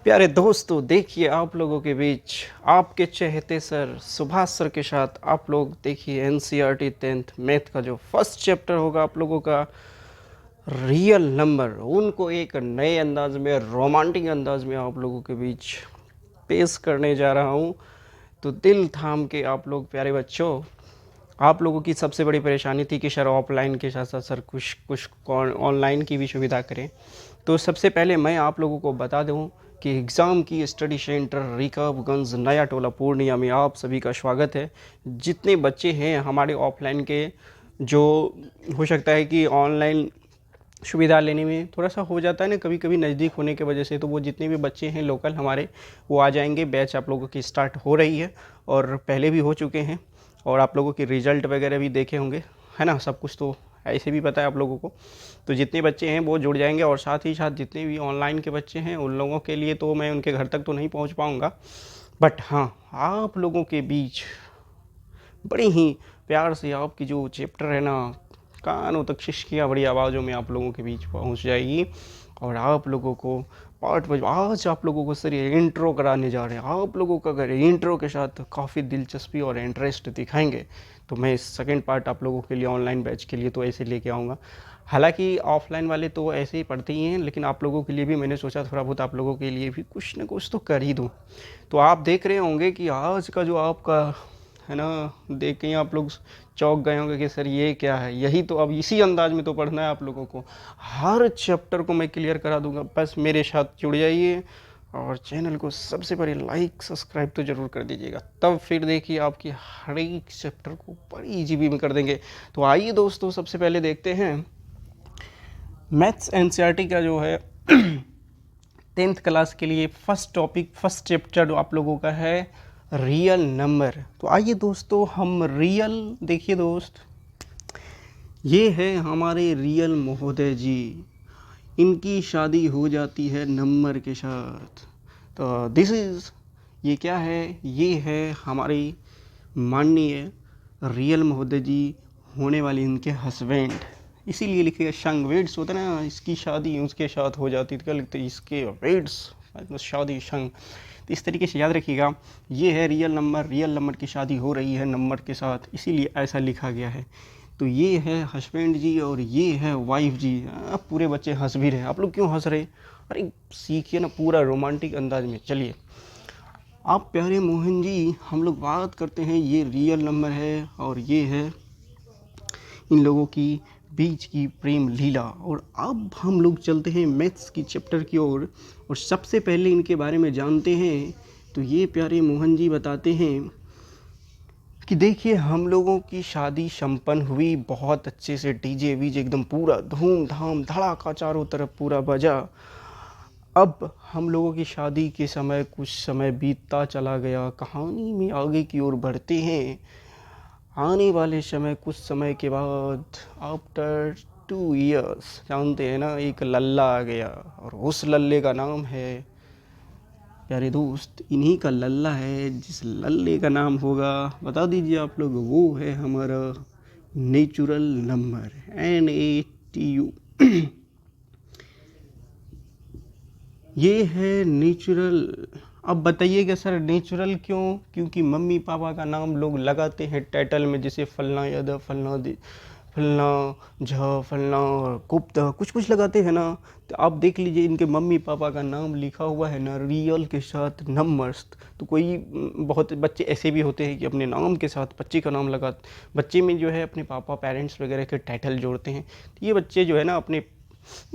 प्यारे दोस्तों, देखिए आप लोगों के बीच आपके चहेते सर सुभाष सर के साथ आप लोग देखिए एनसीईआरटी 10th मैथ का जो फर्स्ट चैप्टर होगा आप लोगों का रियल नंबर, उनको एक नए अंदाज में रोमांटिक अंदाज में आप लोगों के बीच पेश करने जा रहा हूँ। तो दिल थाम के आप लोग प्यारे बच्चों, आप लोगों की सबसे बड़ी परेशानी थी कि सर ऑफलाइन के साथ साथ सर कुछ कुछ ऑनलाइन की भी सुविधा करें। तो सबसे पहले मैं आप लोगों को बता दूं कि एग्ज़ाम की स्टडी सेंटर रिकाबगंज नया टोला पूर्णिया में आप सभी का स्वागत है। जितने बच्चे हैं हमारे ऑफलाइन के, जो हो सकता है कि ऑनलाइन सुविधा लेने में थोड़ा सा हो जाता है ना कभी कभी नज़दीक होने की वजह से, तो वो जितने भी बच्चे हैं लोकल हमारे वो आ जाएंगे। बैच आप लोगों की स्टार्ट हो रही है और पहले भी हो चुके हैं और आप लोगों के रिज़ल्ट वगैरह भी देखे होंगे, है ना। सब कुछ तो ऐसे भी पता है आप लोगों को। तो जितने बच्चे हैं वो जुड़ जाएंगे और साथ ही साथ जितने भी ऑनलाइन के बच्चे हैं उन लोगों के लिए तो मैं उनके घर तक तो नहीं पहुंच पाऊंगा, बट हाँ आप लोगों के बीच बड़ी ही प्यार से आपकी जो चैप्टर है ना कानों तक शिश्कियाँ बड़ी आवाज़ों में आप लोगों के बीच पहुंच जाएगी। और आप लोगों को पार्ट वाइज आज आप लोगों को सर ये इंट्रो कराने जा रहे हैं। आप लोगों का अगर इंट्रो के साथ काफ़ी दिलचस्पी और इंटरेस्ट दिखाएंगे तो मैं इस सेकंड पार्ट आप लोगों के लिए ऑनलाइन बैच के लिए तो ऐसे लेके आऊँगा। हालांकि ऑफलाइन वाले तो ऐसे ही पढ़ते ही हैं, लेकिन आप लोगों के लिए भी मैंने सोचा थोड़ा बहुत आप लोगों के लिए भी कुछ ना कुछ तो कर ही दूँ। तो आप देख रहे होंगे कि आज का जो आपका है ना, देख के ही आप लोग चौंक गए होंगे कि सर ये क्या है। यही तो अब इसी अंदाज में तो पढ़ना है आप लोगों को। हर चैप्टर को मैं क्लियर करा दूंगा, बस मेरे साथ जुड़ जाइए और चैनल को सबसे पहले लाइक सब्सक्राइब तो ज़रूर कर दीजिएगा, तब फिर देखिए आपकी हर एक चैप्टर को बड़ी जीबी में कर देंगे। तो आइए दोस्तों, सबसे पहले देखते हैं मैथ्स एनसीईआरटी का जो है 10th क्लास के लिए फर्स्ट टॉपिक फर्स्ट चैप्टर जो आप लोगों का है रियल नंबर। तो आइए दोस्तों हम रियल, देखिए दोस्त ये है हमारे रियल महोदय जी, इनकी शादी हो जाती है नंबर के साथ। तो दिस इज़, ये क्या है, ये है हमारी माननीय रियल महोदय जी होने वाली इनके हस्बैंड। इसीलिए लिखेगा संग वेड्स होता है ना, इसकी शादी उसके साथ हो जाती थी, क्या लिखते इसके वेड्स शादी संग। तो इस तरीके से याद रखिएगा, ये है रियल नंबर की शादी हो रही है नंबर के साथ, इसीलिए ऐसा लिखा गया है। तो ये है हस्बैंड जी और ये है वाइफ जी। पूरे बच्चे हंस भी रहे। आप लोग क्यों हंस रहे? अरे सीखिए ना पूरा रोमांटिक अंदाज में। चलिए आप प्यारे मोहन जी, हम लोग बात करते हैं, ये रियल नंबर है और ये है इन लोगों की बीच की प्रेम लीला। और अब हम लोग चलते हैं मैथ्स की चैप्टर की ओर और सबसे पहले इनके बारे में जानते हैं। तो ये प्यारे मोहन जी बताते हैं कि देखिए हम लोगों की शादी संपन्न हुई बहुत अच्छे से, डीजे वीजे एकदम पूरा धूमधाम धड़ाका चारों तरफ पूरा बजा। अब हम लोगों की शादी के समय कुछ समय बीतता चला गया, कहानी में आगे की ओर बढ़ते हैं। आने वाले समय कुछ समय के बाद आफ्टर 2 years, जानते हैं ना, एक लल्ला आ गया और उस लल्ले का नाम है प्यारे दोस्त, इन्हीं का लल्ला है। जिस लल्ले का नाम होगा बता दीजिए आप लोग, वो है हमारा नेचुरल नंबर NATU। ये है नेचुरल। अब बताइएगा सर नेचुरल क्यों? क्योंकि मम्मी पापा का नाम लोग लगाते हैं टाइटल में, जैसे फलना यादव, फलना फलना झा, फलना गुप्ता, कुछ कुछ लगाते हैं ना। तो आप देख लीजिए इनके मम्मी पापा का नाम लिखा हुआ है ना रियल के साथ नंबर्स। तो कोई बहुत बच्चे ऐसे भी होते हैं कि अपने नाम के साथ बच्चे का नाम लगा, बच्चे में जो है अपने पापा पेरेंट्स वगैरह के टाइटल जोड़ते हैं। तो ये बच्चे जो है ना अपने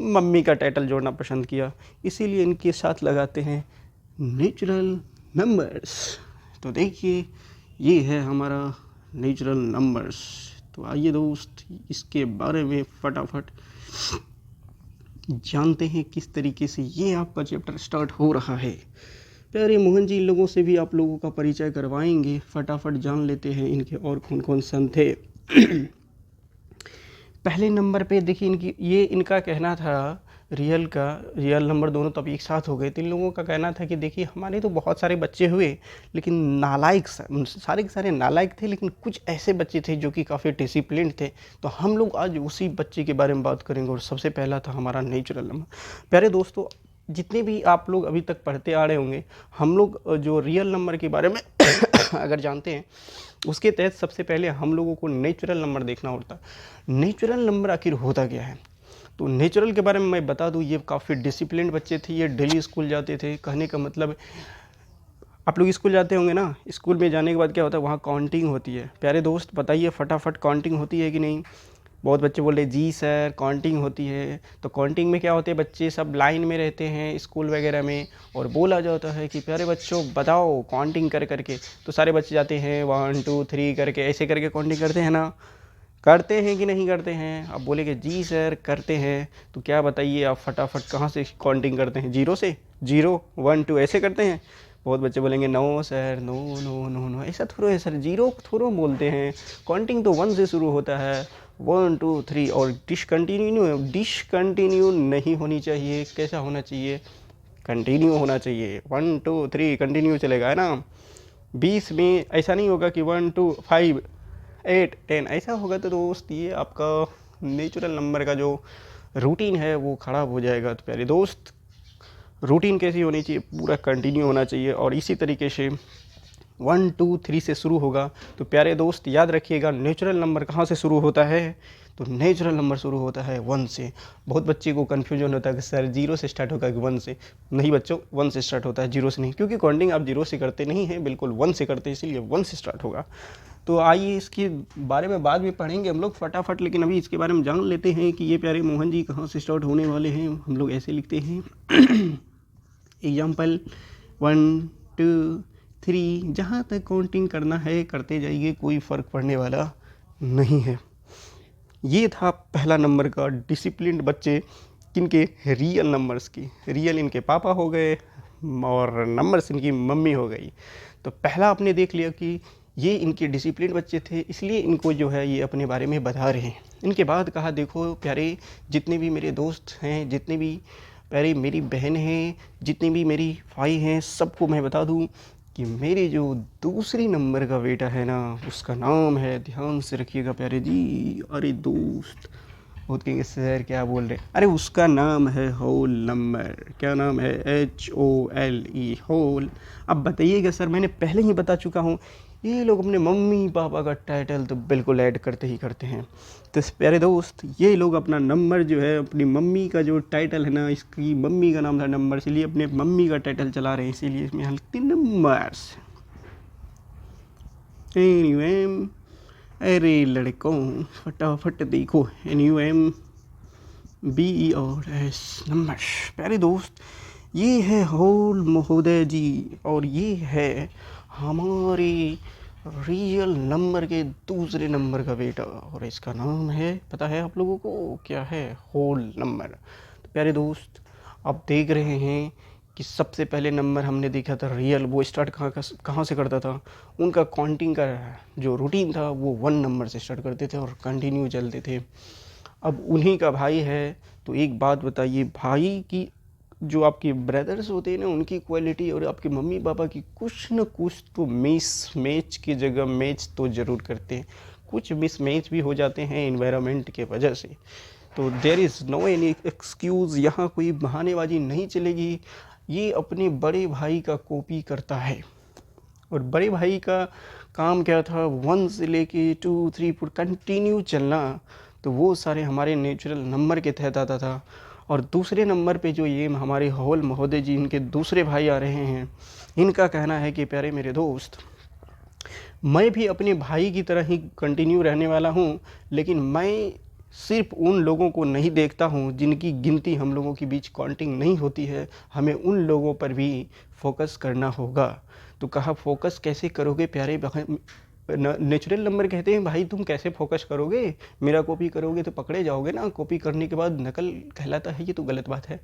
मम्मी का टाइटल जोड़ना पसंद किया, इसीलिए इनके साथ लगाते हैं नेचुरल नंबर्स। तो देखिए ये है हमारा नेचुरल नंबर्स। तो आइए दोस्त इसके बारे में फटाफट जानते हैं किस तरीके से ये आपका चैप्टर स्टार्ट हो रहा है। प्यारे मोहन जी, इन लोगों से भी आप लोगों का परिचय करवाएंगे, फटाफट जान लेते हैं इनके और कौन कौन सन थे। पहले नंबर पे देखिए इनकी, ये इनका कहना था रियल नंबर दोनों तब एक साथ हो गए। तो इन लोगों का कहना था कि देखिए हमारे तो बहुत सारे बच्चे हुए, लेकिन नालायक सारे के सारे नालायक थे, लेकिन कुछ ऐसे बच्चे थे जो कि काफ़ी डिसिप्लिन थे। तो हम लोग आज उसी बच्चे के बारे में बात करेंगे और सबसे पहला था हमारा नेचुरल नंबर। प्यारे दोस्तों, जितने भी आप लोग अभी तक पढ़ते आ रहे होंगे, हम लोग जो रियल नंबर के बारे में अगर जानते हैं, उसके तहत सबसे पहले हम लोगों को नेचुरल नंबर देखना होता है। नेचुरल नंबर आखिर होता क्या है? तो नेचुरल के बारे में मैं बता दूं, ये काफ़ी डिसिप्लिन बच्चे थे, ये डेली स्कूल जाते थे। कहने का मतलब, आप लोग स्कूल जाते होंगे ना, स्कूल में जाने के बाद क्या होता है, वहाँ काउंटिंग होती है। प्यारे दोस्त बताइए, फटाफट काउंटिंग होती है कि नहीं? बहुत बच्चे बोल रहे जी सर काउंटिंग होती है। तो काउंटिंग में क्या होते हैं, बच्चे सब लाइन में रहते हैं स्कूल वगैरह में, और बोला जाता है कि प्यारे बच्चों बताओ काउंटिंग कर करके। तो सारे बच्चे जाते हैं 1 2 3 करके, ऐसे करके काउंटिंग करते हैं ना। करते हैं कि नहीं करते हैं? आप बोलेंगे जी सर करते हैं। तो क्या बताइए आप फटाफट कहाँ से काउंटिंग करते हैं? जीरो से? 0 1 2 ऐसे करते हैं? बहुत बच्चे बोलेंगे no sir, no no no no, ऐसा थोड़ा है सर, जीरो थोड़ा बोलते हैं। काउंटिंग तो 1 से शुरू होता है, 1 2 3। और डिसकंटिन्यू नहीं होनी चाहिए। कैसा होना चाहिए? कंटिन्यू होना चाहिए। 1 2 3 कंटिन्यू चलेगा, है ना। 20 में ऐसा नहीं होगा कि 1 2 5 8 10, ऐसा होगा तो दोस्त ये आपका नेचुरल नंबर का जो रूटीन है वो ख़राब हो जाएगा। तो प्यारे दोस्त, रूटीन कैसी होनी चाहिए? पूरा कंटिन्यू होना चाहिए। और इसी तरीके से 1 2 3 से शुरू होगा। तो प्यारे दोस्त याद रखिएगा, नेचुरल नंबर कहाँ से शुरू होता है? तो नेचुरल नंबर शुरू होता है 1 से। बहुत बच्चे को कन्फ्यूजन होता है कि सर 0 से स्टार्ट होगा कि 1 से। नहीं बच्चों, 1 से स्टार्ट होता है, 0 से नहीं, क्योंकि काउंटिंग आप 0 से करते नहीं हैं, बिल्कुल 1 से करते हैं, इसीलिए 1 से स्टार्ट होगा। तो आइए इसके बारे में बाद में पढ़ेंगे हम लोग फटाफट, लेकिन अभी इसके बारे में जान लेते हैं कि ये प्यारे मोहन जी कहाँ से स्टार्ट होने वाले हैं। हम लोग ऐसे लिखते हैं एग्जाम्पल 1 2 3, जहाँ तक काउंटिंग करना है करते जाइए, कोई फ़र्क पड़ने वाला नहीं है। ये था पहला नंबर का डिसिप्लिन्ड बच्चे, किनके? रियल नंबर्स की। रियल इनके पापा हो गए और नंबर्स इनकी मम्मी हो गई। तो पहला आपने देख लिया कि ये इनके डिसिप्लिन बच्चे थे, इसलिए इनको जो है ये अपने बारे में बता रहे हैं। इनके बाद कहा देखो प्यारे, जितने भी मेरे दोस्त हैं, जितने भी प्यारे मेरी बहन हैं, जितने भी मेरी भाई हैं, सबको मैं बता दूं कि मेरे जो दूसरी नंबर का बेटा है ना, उसका नाम है, ध्यान से रखिएगा प्यारे जी। अरे दोस्त बहुत कहेंगे सर क्या बोल रहे हैं, अरे उसका नाम है होल नंबर। क्या नाम है? HOLE, hole. अब बताइएगा सर, मैंने पहले ही बता चुका हूँ, ये लोग अपने मम्मी पापा का टाइटल तो बिल्कुल ऐड करते ही करते हैं। तो प्यारे दोस्त, ये लोग अपना नंबर जो है, अपनी मम्मी का जो टाइटल है ना, इसकी मम्मी का नाम था नंबर, इसीलिए अपने मम्मी का टाइटल चला रहे हैं, इसीलिए इसमें हल्के नंबर्स। एनीवे, अरे लड़कों फटाफट देखो, NUMBERS नंबर। प्यारे दोस्त, ये है होल महोदय जी, और ये है हमारे रियल नंबर के दूसरे नंबर का बेटा, और इसका नाम है, पता है आप लोगों को क्या है? Hole number. तो प्यारे दोस्त, आप देख रहे हैं कि सबसे पहले नंबर हमने देखा था रियल, वो स्टार्ट कहाँ से करता था? उनका काउंटिंग का जो रूटीन था वो 1 नंबर से स्टार्ट करते थे और कंटिन्यू चलते थे। अब उन्हीं का भाई है, तो एक बात बताइए, भाई की जो आपके ब्रदर्स होते हैं ना, उनकी क्वालिटी और आपके मम्मी पापा की कुछ न कुछ तो मैच की जगह मैच तो ज़रूर करते हैं। कुछ मिसमैच भी हो जाते हैं एनवायरनमेंट के वजह से। तो there is no any excuse, यहाँ कोई बहानेबाजी नहीं चलेगी। ये अपने बड़े भाई का कॉपी करता है, और बड़े भाई का काम क्या था? 1 से लेके 2 3 4 कंटिन्यू चलना। तो वो सारे हमारे नेचुरल नंबर के तहत आता था। और दूसरे नंबर पे जो ये हमारे होल महोदय जी, इनके दूसरे भाई आ रहे हैं, इनका कहना है कि प्यारे मेरे दोस्त, मैं भी अपने भाई की तरह ही कंटिन्यू रहने वाला हूँ, लेकिन मैं सिर्फ उन लोगों को नहीं देखता हूँ जिनकी गिनती हम लोगों के बीच काउंटिंग नहीं होती है, हमें उन लोगों पर भी फोकस करना होगा। तो कहा फोकस कैसे करोगे प्यारे? नेचुरल नंबर कहते हैं भाई तुम कैसे फोकस करोगे? मेरा कॉपी करोगे तो पकड़े जाओगे ना, कॉपी करने के बाद नकल कहलाता है, ये तो गलत बात है।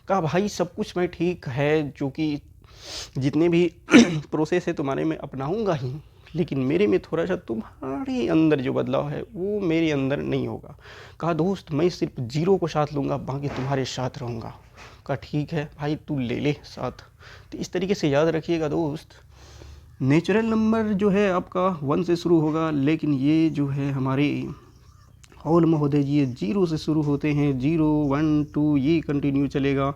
कहा भाई सब कुछ मैं ठीक है, जो कि जितने भी प्रोसेस है तुम्हारे में अपनाऊंगा ही, लेकिन मेरे में थोड़ा सा तुम्हारे अंदर जो बदलाव है वो मेरे अंदर नहीं होगा। कहा दोस्त मैं सिर्फ 0 को साथ लूँगा, बाकी तुम्हारे साथ रहूँगा। कहा ठीक है भाई तू ले ले साथ। तो इस तरीके से याद रखिएगा दोस्त, नेचुरल नंबर जो है आपका 1 से शुरू होगा, लेकिन ये जो है हमारे होल महोदय जी 0 से शुरू होते हैं। 0 1 2 ये कंटिन्यू चलेगा।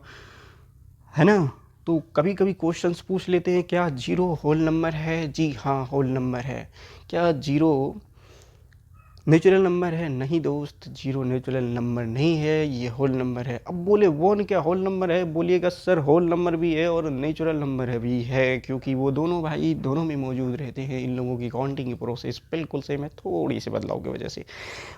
है ना। तो कभी कभी क्वेश्चंस पूछ लेते हैं, क्या जीरो होल नंबर है? जी हाँ, होल नंबर है। क्या जीरो नेचुरल नंबर है? नहीं दोस्त, जीरो नेचुरल नंबर नहीं है, ये होल नंबर है। अब बोले वन क्या होल नंबर है? बोलिएगा सर होल नंबर भी है और नेचुरल नंबर भी है, क्योंकि वो दोनों भाई दोनों में मौजूद रहते हैं। इन लोगों की काउंटिंग की प्रोसेस बिल्कुल सेम है, थोड़ी सी बदलाव की वजह से।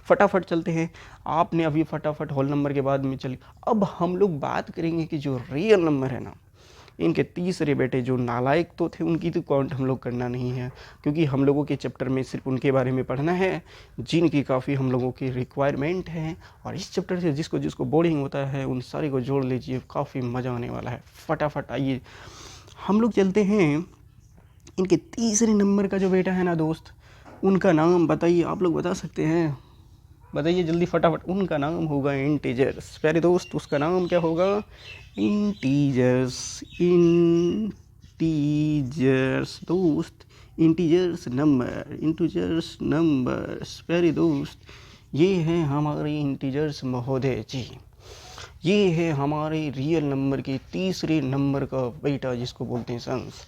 फटाफट चलते हैं। आपने अभी फटाफट होल नंबर के बाद में चली, अब हम लोग बात करेंगे कि जो रियल नंबर है ना, इनके तीसरे बेटे जो नालायक तो थे, उनकी तो काउंट हम लोग करना नहीं है, क्योंकि हम लोगों के चैप्टर में सिर्फ उनके बारे में पढ़ना है जिनकी काफ़ी हम लोगों की रिक्वायरमेंट है। और इस चैप्टर से जिसको जिसको बोर्डिंग होता है उन सारे को जोड़ लीजिए, काफ़ी मज़ा आने वाला है। फटाफट आइए हम लोग चलते हैं। इनके तीसरे नंबर का जो बेटा है ना दोस्त, उनका नाम बताइए, आप लोग बता सकते हैं? बताइए जल्दी फटाफट। उनका नाम होगा इंटीजर्स। प्यारे दोस्त, उसका नाम क्या होगा? इंटीजर्स। इंटीजर्स दोस्त, इंटीजर्स नंबर, इंटीजर्स नंबर्स। प्यारे दोस्त, ये हैं हमारे इंटीजर्स महोदय जी। ये है हमारे रियल नंबर के तीसरे नंबर का बेटा, जिसको बोलते हैं सन्स।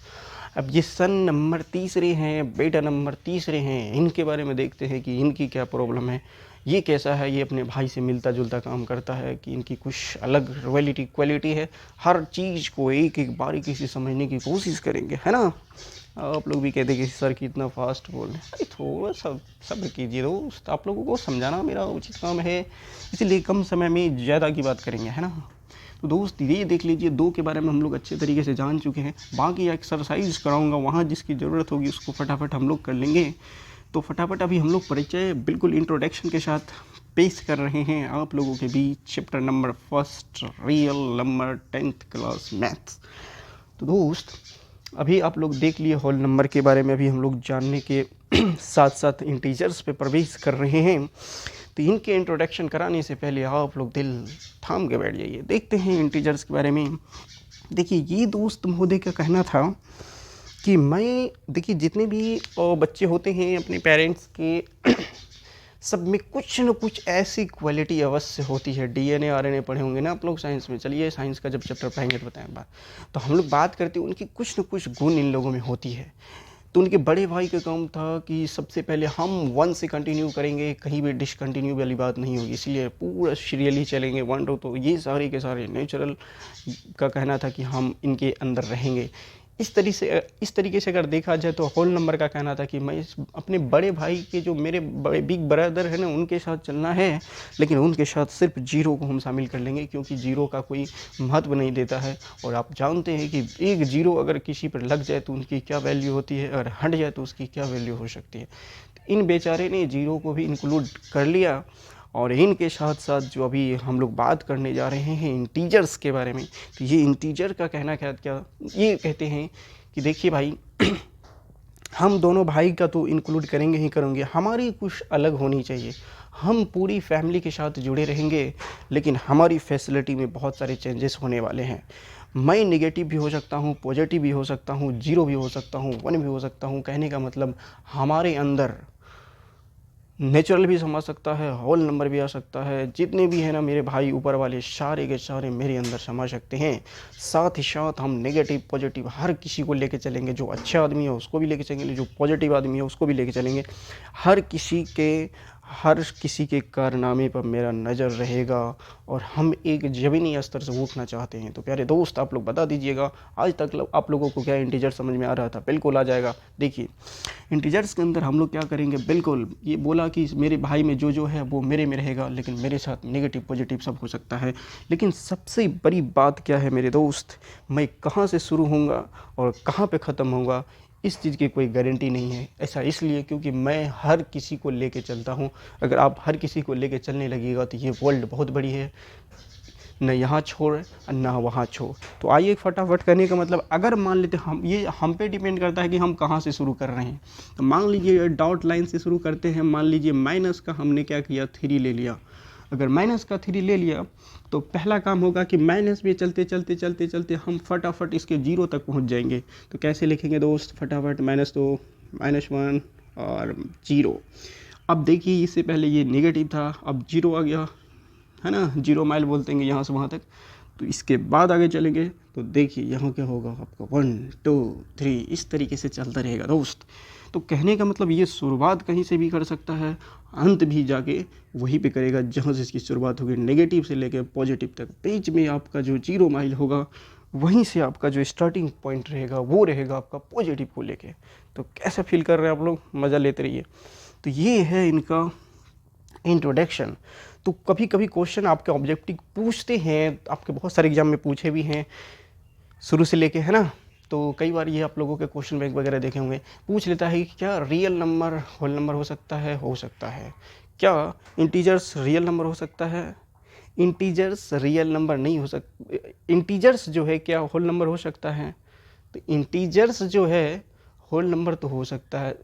अब ये सन नंबर तीसरे हैं, बेटा नंबर तीसरे हैं, इनके बारे में देखते हैं कि इनकी क्या प्रॉब्लम है, ये कैसा है, ये अपने भाई से मिलता जुलता काम करता है कि इनकी कुछ अलग रॉयलिटी क्वालिटी है। हर चीज़ को एक एक बारीकी से समझने की कोशिश करेंगे, है ना। आप लोग भी कहते कि सर कि इतना फास्ट बोल रहे हैं, अरे थोड़ा सब्र कीजिए दोस्त, आप लोगों को समझाना मेरा उचित काम है, इसीलिए कम समय में ज़्यादा की बात करेंगे, है ना। तो दोस्त ये देख लीजिए, दो के बारे में हम लोग अच्छे तरीके से जान चुके हैं। बाकी एक्सरसाइज कराऊंगा, वहाँ जिसकी ज़रूरत होगी उसको फटाफट हम लोग कर लेंगे। तो फटाफट अभी हम लोग परिचय बिल्कुल इंट्रोडक्शन के साथ पेश कर रहे हैं आप लोगों के बीच chapter number first, real number, 10th class maths. तो दोस्त अभी आप लोग देख लिए होल नंबर के बारे में, अभी हम लोग जानने के साथ साथ इंटीजर्स पे प्रवेश कर रहे हैं। तो इनके इंट्रोडक्शन कराने से पहले आप लोग दिल थाम के बैठ जाइए, देखते हैं इंटीजर्स के बारे में। देखिए ये दोस्त महोदय का कहना था कि मैं, देखिए जितने भी बच्चे होते हैं अपने पेरेंट्स के सब में कुछ न कुछ ऐसी क्वालिटी अवश्य होती है। डीएनए आरएनए पढ़े होंगे ना आप लोग साइंस में, चलिए साइंस का जब चैप्टर पढ़ेंगे तो बताएं बात। तो हम लोग बात करते हैं उनकी कुछ न कुछ गुण इन लोगों में होती है। तो उनके बड़े भाई का काम था कि सबसे पहले हम 1 से कंटिन्यू करेंगे, कहीं भी डिसकंटिन्यू वाली बात नहीं होगी, इसलिए पूरा सीरियली चलेंगे 1 2। तो ये सारे के सारे नेचुरल का कहना था कि हम इनके अंदर रहेंगे। इस तरीके से अगर देखा जाए तो होल नंबर का कहना था कि मैं अपने बड़े भाई के, जो मेरे बड़े बिग ब्रदर है ना, उनके साथ चलना है, लेकिन उनके साथ सिर्फ जीरो को हम शामिल कर लेंगे, क्योंकि जीरो का कोई महत्व नहीं देता है। और आप जानते हैं कि एक जीरो अगर किसी पर लग जाए तो उनकी क्या वैल्यू होती है, और हट जाए तो उसकी क्या वैल्यू हो सकती है। तो इन बेचारे ने जीरो को भी इंक्लूड कर लिया। और इनके साथ साथ जो अभी हम लोग बात करने जा रहे हैं इंटीजर्स के बारे में, तो ये इंटीजर का कहना क्या ये कहते हैं कि देखिए भाई हम दोनों भाई का तो इंक्लूड करेंगे ही करेंगे, हमारी कुछ अलग होनी चाहिए। हम पूरी फैमिली के साथ जुड़े रहेंगे, लेकिन हमारी फैसिलिटी में बहुत सारे चेंजेस होने वाले हैं। मैं नेगेटिव भी हो सकता हूँ, पॉजिटिव भी हो सकता हूँ, जीरो भी हो सकता हूँ, 1 भी हो सकता हूँ। कहने का मतलब हमारे अंदर नेचुरल भी समझ सकता है, होल नंबर भी आ सकता है। जितने भी हैं ना मेरे भाई ऊपर वाले, सारे के सारे मेरे अंदर समा सकते हैं। साथ ही साथ हम नेगेटिव पॉजिटिव हर किसी को लेके चलेंगे। जो अच्छा आदमी है उसको भी लेके चलेंगे, जो पॉजिटिव आदमी है उसको भी लेके चलेंगे। हर किसी के कारनामे पर मेरा नज़र रहेगा, और हम एक ज़मीनी स्तर से उठना चाहते हैं। तो प्यारे दोस्त आप लोग बता दीजिएगा, आज तक आप लोगों को क्या इंटीजर समझ में आ रहा था? बिल्कुल आ जाएगा। देखिए इंटीजर्स के अंदर हम लोग क्या करेंगे, बिल्कुल ये बोला कि मेरे भाई में जो है वो मेरे में रहेगा, लेकिन मेरे साथ नेगेटिव पॉजिटिव सब हो सकता है। लेकिन सबसे बड़ी बात क्या है मेरे दोस्त, मैं कहाँ से शुरू होऊंगा और कहाँ पे ख़त्म होऊंगा, इस चीज़ की कोई गारंटी नहीं है। ऐसा इसलिए क्योंकि मैं हर किसी को लेके चलता हूँ। अगर आप हर किसी को लेके चलने लगेगा तो ये वर्ल्ड बहुत बड़ी है, न यहाँ छोड़ न वहाँ छोड़। तो आइए फटाफट करने का मतलब, अगर मान लेते हम, ये हम पे डिपेंड करता है कि हम कहाँ से शुरू कर रहे हैं। तो मान लीजिए डॉट लाइन से शुरू करते हैं। मान लीजिए माइनस का हमने क्या किया, 3 ले लिया। अगर माइनस का 3 ले लिया तो पहला काम होगा कि माइनस में चलते चलते चलते चलते हम फटाफट इसके 0 तक पहुँच जाएंगे। तो कैसे लिखेंगे दोस्त फटाफट, -2 -1 और 0। अब देखिए इससे पहले ये नेगेटिव था, अब 0 आ गया, है ना, 0 माइल बोलते हैं यहाँ से वहाँ तक। तो इसके बाद आगे चलेंगे तो देखिए यहाँ क्या होगा आपका 1 2 3 इस तरीके से चलता रहेगा दोस्त। तो कहने का मतलब ये शुरुआत कहीं से भी कर सकता है, अंत भी जाके वहीं पे करेगा जहाँ से इसकी शुरुआत होगी, नेगेटिव से लेकर पॉजिटिव तक। बीच में आपका जो 0 माइल होगा वहीं से आपका जो स्टार्टिंग पॉइंट रहेगा वो रहेगा आपका पॉजिटिव को लेके। तो कैसे फील कर रहे हैं आप लोग, मज़ा लेते रहिए। तो ये है इनका इंट्रोडक्शन। तो कभी कभी क्वेश्चन आपके ऑब्जेक्टिव पूछते हैं, आपके बहुत सारे एग्जाम में पूछे भी हैं शुरू से लेके, है ना। तो कई बार ये आप लोगों के क्वेश्चन बैंक वगैरह देखे होंगे, पूछ लेता है कि क्या रियल नंबर होल नंबर हो सकता है? हो सकता है। क्या इंटीजर्स रियल नंबर हो सकता है? इंटीजर्स रियल नंबर नहीं हो सकता। इंटीजर्स जो है क्या होल नंबर हो सकता है? तो इंटीजर्स जो है होल नंबर तो हो सकता है।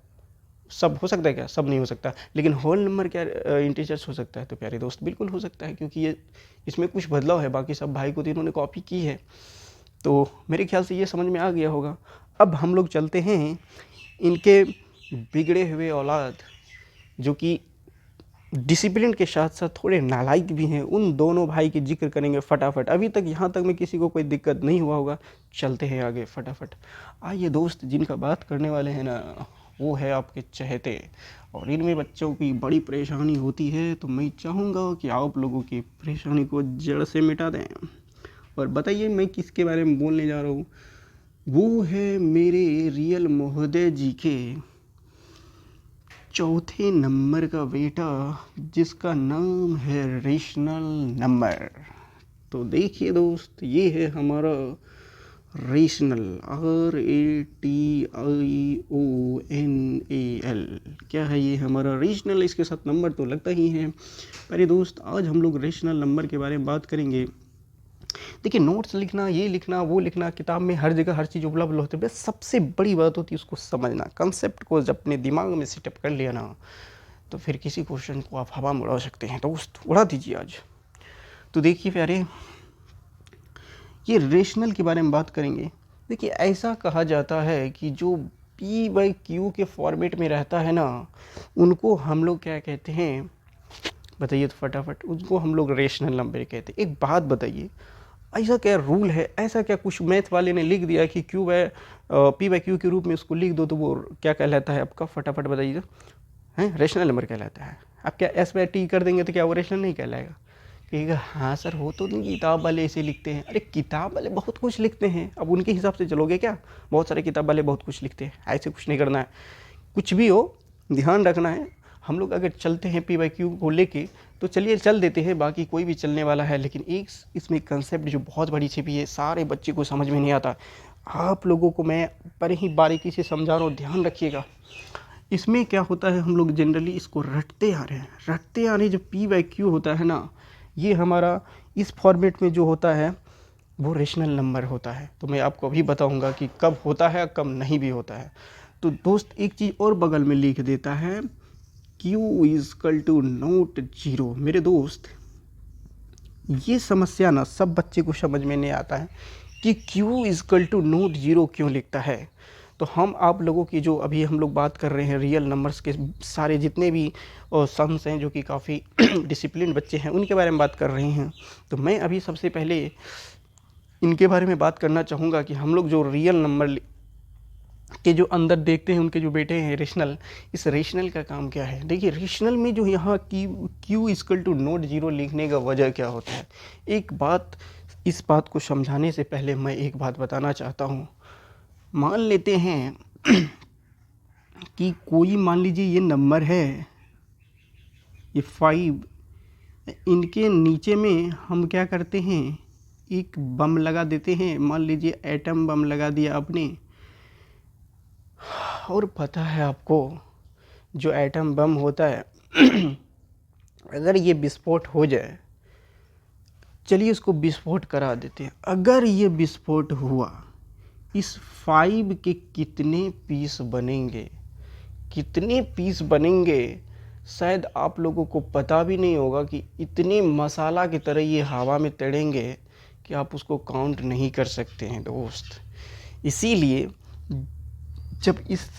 सब हो सकता है क्या? सब नहीं हो सकता। लेकिन होल नंबर क्या इंटीजर्स हो सकता है? तो प्यारे दोस्त बिल्कुल हो सकता है, क्योंकि ये इसमें कुछ बदलाव है, बाकी सब भाई को तो इन्होंने कॉपी की है। तो मेरे ख्याल से ये समझ में आ गया होगा। अब हम लोग चलते हैं इनके बिगड़े हुए औलाद जो कि डिसिप्लिन के साथ साथ थोड़े नालायक भी हैं, उन दोनों भाई की जिक्र करेंगे फटाफट। अभी तक यहाँ तक में किसी को कोई दिक्कत नहीं हुआ होगा। चलते हैं आगे फटाफट। आइए दोस्त, जिनका बात करने वाले हैं ना वो है आपके चहेते, और इनमें बच्चों की बड़ी परेशानी होती है। तो मैं चाहूँगा कि आप लोगों की परेशानी को जड़ से मिटा दें। और बताइए मैं किसके बारे में बोलने जा रहा हूँ। वो है मेरे रियल महोदय जी के चौथे नंबर का बेटा, जिसका नाम है रेशनल नंबर। तो देखिए दोस्त, ये है हमारा रेशनल, RATIONAL। क्या है ये हमारा रेशनल? इसके साथ नंबर तो लगता ही है। पर दोस्त आज हम लोग रेशनल नंबर के बारे में बात करेंगे। देखिए, नोट्स लिखना, ये लिखना, वो लिखना, किताब में हर जगह हर चीज़ उपलब्ध होती है, बस सबसे बड़ी बात होती है उसको समझना। कंसेप्ट को जब अपने दिमाग में सेटअप कर लिया ना, तो फिर किसी क्वेश्चन को आप हवा में उड़ा सकते हैं दोस्त, उड़ा दीजिए आज। तो देखिए प्यारे, ये रेशनल के बारे में बात करेंगे। देखिए, ऐसा कहा जाता है कि जो P/Q के फॉर्मेट में रहता है ना, उनको हम लोग क्या कहते हैं बताइए तो फटाफट। उनको हम लोग रेशनल नंबर कहते हैं। एक बात बताइए, ऐसा क्या रूल है, ऐसा क्या कुछ मैथ वाले ने लिख दिया कि P/Q के रूप में उसको लिख दो तो वो क्या कहलाता है आपका? फटाफट बताइए तो। हैं, रेशनल नंबर कहलाता है। आप क्या S/T कर देंगे तो क्या वो रेशनल नहीं कहलाएगा? कहेगा हाँ सर, हो तो नहीं, किताब वाले ऐसे लिखते हैं। अरे किताब वाले बहुत कुछ लिखते हैं, अब उनके हिसाब से चलोगे क्या? बहुत सारे किताब वाले बहुत कुछ लिखते हैं, ऐसे कुछ नहीं करना है। कुछ भी हो ध्यान रखना है। हम लोग अगर चलते हैं P/Q को लेके तो चलिए चल देते हैं, बाकी कोई भी चलने वाला है। लेकिन एक इसमें कंसेप्ट जो बहुत बड़ी छिपी है, सारे बच्चे को समझ में नहीं आता। आप लोगों को मैं पर ही बारीकी से समझा रहा हूँ, ध्यान रखिएगा। इसमें क्या होता है, हम लोग जनरली इसको रटते आ रहे हैं, रटते आ रहे हैं। जो P/Q होता है ना, ये हमारा इस फॉर्मेट में जो होता है वो रेशनल नंबर होता है। तो मैं आपको अभी बताऊंगा कि कब होता है कब नहीं भी होता है। तो दोस्त एक चीज़ और बगल में लिख देता है, Q = नॉट 0। मेरे दोस्त, ये समस्या ना सब बच्चे को समझ में नहीं आता है कि Q = नॉट 0 क्यों लिखता है। तो हम आप लोगों की जो अभी हम लोग बात कर रहे हैं रियल नंबर्स के सारे जितने भी सन्स हैं जो कि काफ़ी डिसिप्लिन बच्चे हैं, उनके बारे में बात कर रहे हैं। तो मैं अभी सबसे पहले इनके बारे में बात करना चाहूँगा कि हम लोग जो रियल नंबर के जो अंदर देखते हैं, उनके जो बेटे हैं रेशनल, इस रेशनल का काम क्या है। देखिए, रेशनल में जो यहाँ की Q = नॉट 0 लिखने का वजह क्या होता है। एक बात, इस बात को समझाने से पहले मैं एक बात बताना चाहता हूँ। मान लेते हैं कि कोई, मान लीजिए ये नंबर है, ये 5, इनके नीचे में हम क्या करते हैं, एक बम लगा देते हैं। मान लीजिए एटम बम लगा दिया आपने, और पता है आपको जो एटम बम होता है अगर ये विस्फोट हो जाए, चलिए इसको विस्फोट करा देते हैं। अगर ये विस्फोट हुआ, इस 5 के कितने पीस बनेंगे, कितने पीस बनेंगे, शायद आप लोगों को पता भी नहीं होगा कि इतने मसाला की तरह ये हवा में तड़ेंगे कि आप उसको काउंट नहीं कर सकते हैं दोस्त। इसीलिए जब इस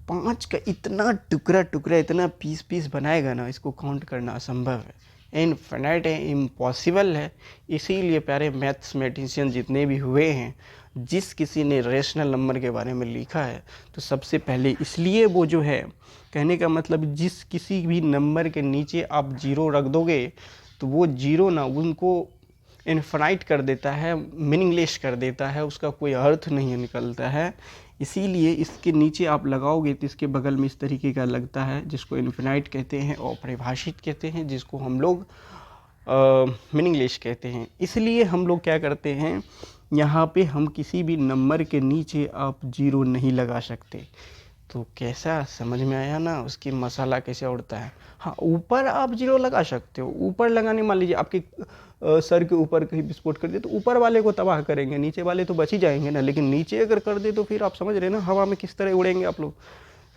5 का इतना टुकड़ा टुकड़ा, इतना पीस पीस बनाएगा ना, इसको काउंट करना असंभव है। इनफिनाइट है, इम्पॉसिबल है। इसीलिए प्यारे मैथमेटिशियन जितने भी हुए हैं, जिस किसी ने रेशनल नंबर के बारे में लिखा है, तो सबसे पहले इसलिए वो जो है, कहने का मतलब जिस किसी भी नंबर के नीचे आप जीरो रख दोगे तो वो जीरो ना उनको इनफिनाइट कर देता है, मीनिंगलेस कर देता है, उसका कोई अर्थ नहीं निकलता है। इसीलिए इसके नीचे आप लगाओगे तो इसके बगल में इस तरीके का लगता है, जिसको इनफिनाइट कहते हैं और परिभाषित कहते हैं, जिसको हम लोग मीनिंगलेस कहते हैं। इसलिए हम लोग क्या करते हैं, यहाँ पे हम किसी भी नंबर के नीचे आप जीरो नहीं लगा सकते। तो कैसा समझ में आया ना उसकी मसाला कैसे उड़ता है। हाँ, ऊपर आप जीरो लगा सकते हो। ऊपर लगाने, मान लीजिए आपके सर के ऊपर कहीं विस्फोट कर दे तो ऊपर वाले को तबाह करेंगे, नीचे वाले तो बच ही जाएंगे ना। लेकिन नीचे अगर कर दे तो फिर आप समझ रहे ना हवा में किस तरह उड़ेंगे आप लोग।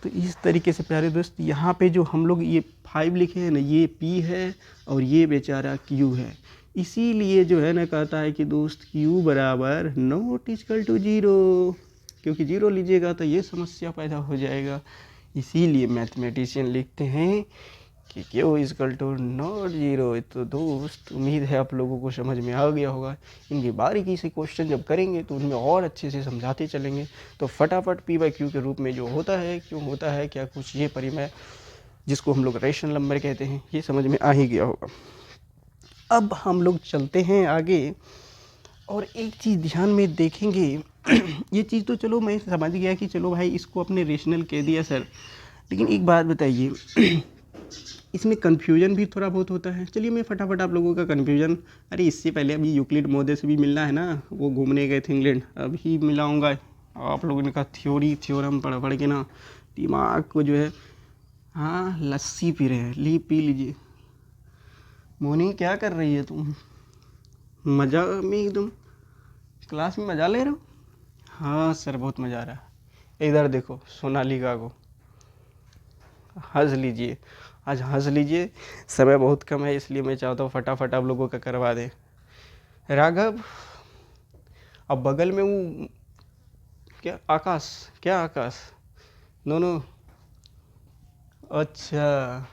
तो इस तरीके से प्यारे दोस्त, यहाँ पे जो हम लोग ये 5 लिखे हैं ना, ये P है और ये बेचारा Q है। इसीलिए जो है ना कहता है कि दोस्त Q बराबर नॉट इक्वल टू जीरो, क्योंकि जीरो लीजिएगा तो ये समस्या पैदा हो जाएगा। इसीलिए मैथमेटिशियन लिखते हैं कि Q equal to not zero. तो दोस्त उम्मीद है आप लोगों को समझ में आ गया होगा। इनकी बारीकी से क्वेश्चन जब करेंगे तो उनमें और अच्छे से समझाते चलेंगे। तो फटाफट P/Q के रूप में जो होता है, क्यों होता है, क्या कुछ, ये परिमेय जिसको हम लोग रेशनल नंबर कहते हैं, ये समझ में आ ही गया होगा। अब हम लोग चलते हैं आगे और एक चीज़ ध्यान में देखेंगे। ये चीज़ तो चलो मैं समझ गया कि चलो भाई इसको अपने रेशनल कह दिया सर, लेकिन एक बात बताइए, इसमें कन्फ्यूजन भी थोड़ा बहुत होता है। चलिए मैं फटाफट आप लोगों का कन्फ्यूजन, अरे इससे पहले अभी यूक्लिड महोदय से भी मिलना है ना, वो घूमने गए थे इंग्लैंड, अभी मिलाऊंगा। आप लोगों ने कहा थ्योरम पढ़ पढ़ के ना दिमाग को जो है, हाँ लस्सी पी रहे हैं, पी लीजिए। मोनी क्या कर रही है तुम, मज़ा में एकदम क्लास में मज़ा ले रहे हो? हाँ सर बहुत मज़ा आ रहा है। इधर देखो सोनालिका को, हंस लीजिए, आज हंस लीजिए। समय बहुत कम है इसलिए मैं चाहता हूँ फटाफट आप लोगों का करवा दें। राघव, अब बगल में वो क्या आकाश, क्या आकाश, नो अच्छा